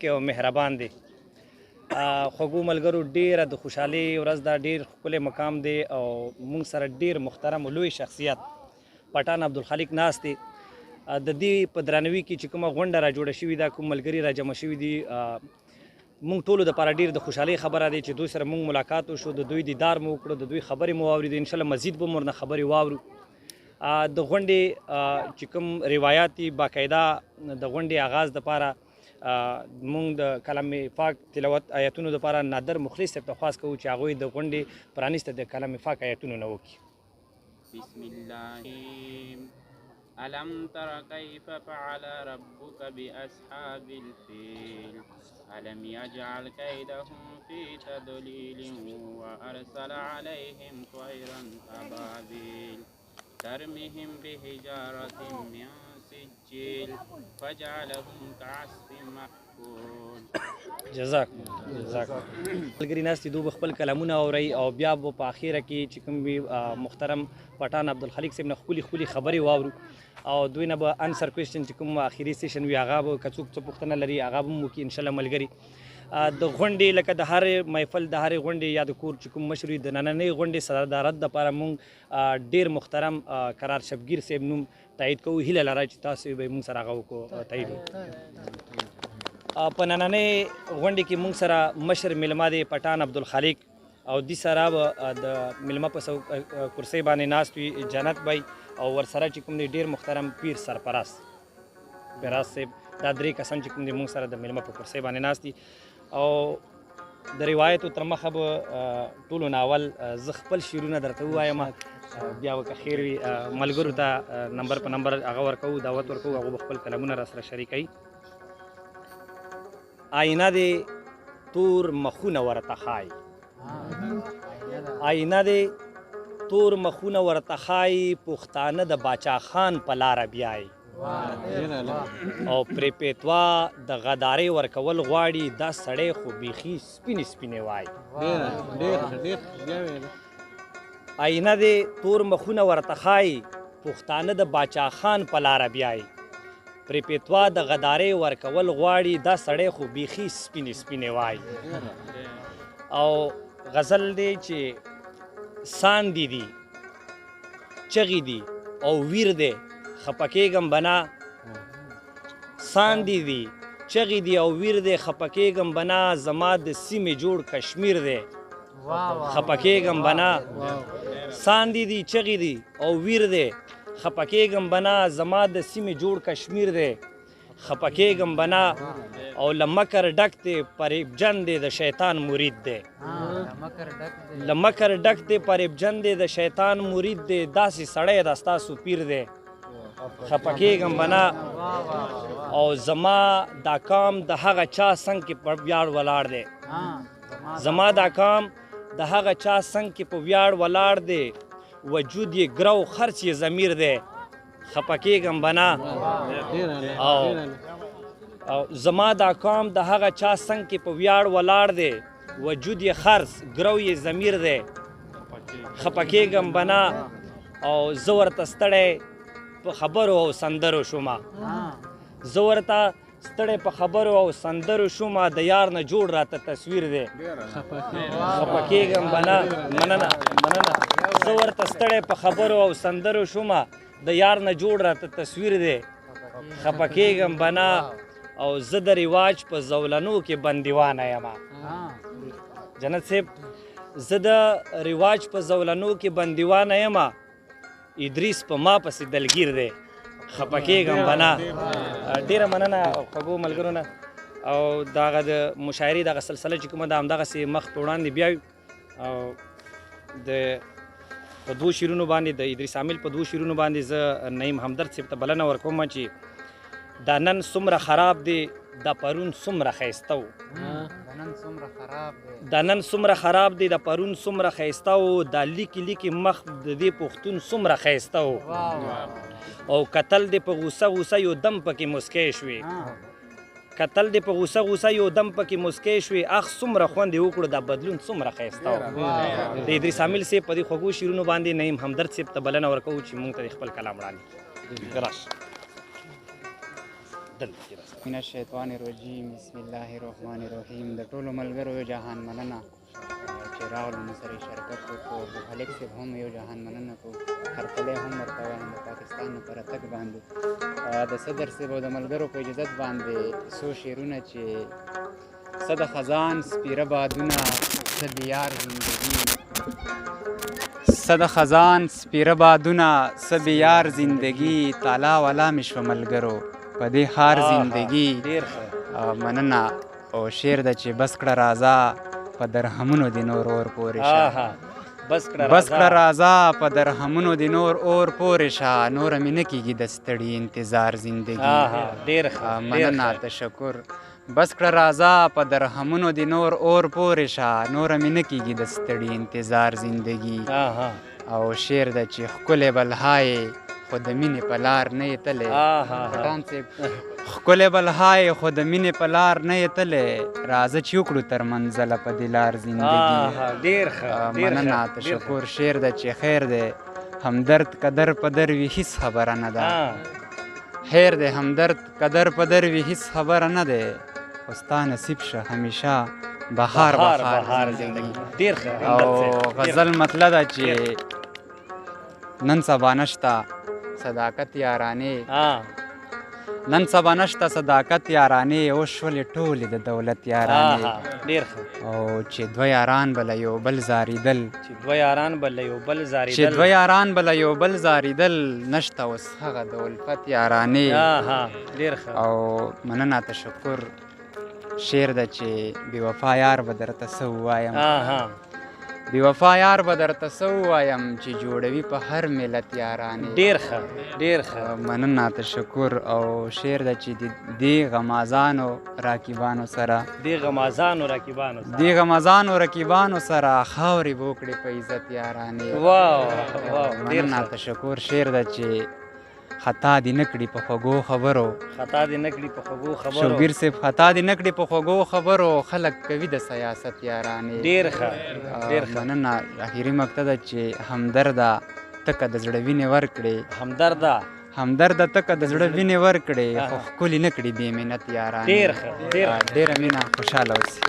کې او مهربان دی. خوږو ملګرو ډیره د خوشحالي ورځ ده، ډیر ښکلی مقام دی او موږ سره ډیر محترم او لوی شخصیت پټان عبدالخالق ناست دی. د دې په درناوي کې چې کومه غونډه را جوړه شوې ده، کوم ملګري را جمع شوي دي، موږ ټولو دپاره ډیر د خوشحالۍ خبره دی چې دوی سره موږ ملاقات وشو، د دوی دیدار مو وکړو، د دوی خبرې مو واورېدو. انشاءالله مزید به مو ورنه خبرې واورو. د غونډې چې کوم روایات دي، باقاعده د غونډې آغاز دپاره مونږ د کلام پاک تلاوت آیتونو دپاره نادر مخلص صاحب ته خواست کوو چې هغوی د غونډې پرانیسته د کلام پاک آیتونو نه وکړي. بسم الله. ألم تر كيف فعل ربك بأصحاب الفيل ألم يجعل كيدهم في تضليل وأرسل عليهم طيرا أبابيل ترميهم بحجارة من سجيل فجعلهم كعصف مأكول. جزاک ملګري ناست دي، دوی به خپل کلامونه اورئ او بیا به په اخیره کې چې کوم محترم پټان عبدالخالق صاحب نه ښکلي خبرې واورو او دوی نه به انسر کوېسچن چې کوم اخري سیشن وي هغه به که څوک څه پوښتنه لري هغه به هم وکړي انشاءالله ملګري. د غونډې لکه د هرې محفل د هرې غونډې یا د کور چې کوم مشر وي، د نننۍ غونډې صدارت دپاره موږ ډېر محترم قرار شبگیر صاحب نوم تایید کوو. هیله لره چې تاسو به موږ سره هغه وکړو تایید وکړو. په نننۍ غونډې کې موږ سره مشر میلمه دی پټان عبدالخالق او دې سره به د میلمه په کرسۍ باندې ناست وي جنت بھائی او ورسره چې کوم دی ډېر محترم پیر سرپرست پیراز صاحب. دا درې کسان چې کوم دی موږ سره د میلمه په کرسۍ باندې ناست دي او د روایتو تر مخه به ټولو نه اول زه خپل شعرونه درته ووایم، بیا به که خیر وي ملګرو ته نمبر په نمبر هغه ورکوو، دعوت ورکوو، هغو به خپل کلامونه را سره شریکوي. آینه دی تور مخونه ورته ښایي، آینه دی تور مخونه ورته ښایي، پښتانه د باچا خان په لاره بیایي او پرې پیتوا د غدارۍ ورکول غواړي، دا سړی خو بیخي سپینې سپینې وایي. آینه دی تور مخونه ورته ښایي، پښتانه د باچا خان په لاره بیایي، پرې پیتوا د غدارۍ ورکول غواړي، دا سړی خو بیخي سپینې سپینې وایي. او غزل دی چې ساندې دي چغې دي او ویر دی خفه کېږم بنا، ساندې دي چغې دي او ویر دی خفه کېږم بنا، زما د سیمې جوړ کشمیر دی خفه کېږم بنا، ساندې دي چغې دي او ویر دی خفه کېږم بنا، زما د سیمې جوړ کشمیر دی خفه کېږم بنا، او له مکر ډک دی فریبجن دی د شیطان مرید دی، له مکر ډک دی فریبجن دی د شیطان مرید دی، داسې سړی دا ستاسو پیر دی خفه کېږم بنا، او زما دا کام د هغه چا څنګ کې په ویاړ ولاړ دی، زما دا کام د هغه چا څنګ کې په ویاړ ولاړ دی، وجود یې ګرو خرڅ یې ضمیر دی خفه کېږم بنا، او زما دا کام د هغه چا څنګ کې په ویاړ ولاړ دی، وجود یې خرڅ ګرو یې ضمیر دی خفه کېږم بنا، او زه ورته ستړی په خبرو او سندرو شومه، زه ورته ستړی په خبرو او سندرو شومه، د یار نه جوړ راته تصویر دی خفه کېږم بنا. مننه زه ورته ستړی په خبرو او سندرو شومه، د یار نه جوړ راته تصویر دی خفه کېږم بنا، او زه د رواج په زولنو کې بندیوانه یم. جنت صاحب زه د رواج په زولنو کې بندیوانه یم، ادریس په ما پسې دلګیر دی خفه کېږم بنا. ډېره مننه خوږو ملګرو نه، او دغه د مشاعرې دغه سلسله چې کومه ده همدغسې مخ په وړاندې بیایو. او د په دوو شعرونو باندې د ادریس عامل په دوو شعرونو باندې زه نعیم همدرد صاحب ته بلنه ورکوم چې دا نن څومره خراب دی دا پرون څومره ښایسته و، دا نن څومره خراب دی دا پرون څومره ښایسته و، دا لیکې لیکې مخ د دې پښتون څومره ښایسته و، او کتل دې په غوسه غوسه یو دم پکې مسکی شوې، کتل دې په غوسه غوسه یو دم پکې مسکی شوې، اخ څومره خوند یې وکړو دا بدلون څومره ښایسته و. د ادریس عامل صاحب په دې خوږو شعرونو باندې نعیم همدرد صاحب ته بلنه ورکوو چې موږ ته خپل کلام وړاندې کړي. دلته کې راسره من الشیطان الرجیم بسم الله الرحمن الرحیم. د ټولو ملګرو یو جهان مننه چې راغلو موږ سره شرکت وکړو. هلک صاحب هم یو جهان مننه کوو، هرکلی هم ورته وایم د پاکستان نه په راتګ باندې. د صدر صاحب او د ملګرو په اجازت باندې څو شعرونه چې څه د خزان سپیره بادونه څه د یار زندګي، څه د خزان سپیره بادونه څه د یار زندګي، تالا والا مې شوه ملګرو په دې ښار زندګي. ډېر ښه مننه. او شعر ده چې بس کړه راځه په درهمونو د نور اور پورې شه، بس کړه راځه په درهمونو د نور اور پورې شه، نوره مې نه کېږي د ستړي انتظار زندګي. ډېر ښه مننه، تشکر. بس کړه راځه په درهمونو د نور اور پورې شه، نوره مې نه کېږي د ستړي انتظار زندګي. او شعر ده چې ښکلی بلهای خو د مینې په لار نه یې تللی. پټان صاحب ښکلی بلهای خو د مینې په لار نه یې تللی، راځه چې وکړو تر منزله په دې لار زندګي. ډېر ښه مننه، تشکر. شعر ده چې خیر دی همدرد قدر په در وي هېڅ خبره نه ده، خیر دی همدرد قدر په در وي هېڅ خبره نه دی، خو ستا نصیب شه همیشه بهار زندګي. ډېر ښه. او غزل مطلب ده چې نن سبا نشته صداقت یارانې، نن سبا نشته صداقت یارانې، اوس شولې ټولې د دولت یارانې. ډېر ښه. او چې دوه یاران به له یو بل زارېدل، چې دوه یاران به له یو بل زارېدل، چې دوه یاران به له یو بل زارېدل، نشته اوس هغه د الفت یارانې. ډېر ښه. او مننه، تشکر. شعر ده چې بې وفا یار به درته څه ووایم، بې وفا یار به درته څه ووایم چې جوړوي په هر ملت یارانې. ډېر ښه ډېر ښه. مننه، تشکر. او شعر ده چې دې غمازانو راکیبانو سره، دې غمازانو رقیبانو سره خاورې به وکړې په عزت یارانې. مننه، تشکر. شعر ده چې خطا دې نه کړي په خوږو خبرو، شوګیر صاحب خطا دې نه کړي په خوږو خبرو، خلک کوي د سیاست یارانې. ډېر ښه ډېر ښه. مننه. اخري مقطع ده چې همدرده تکه د زړه وینې ورکړې، همدرده تکه د زړه وینې ورکړې، خو ښکلي نه کړي بې منت یارانې. ډېر ښه. ډېره مینه، خوشحاله اوسئ.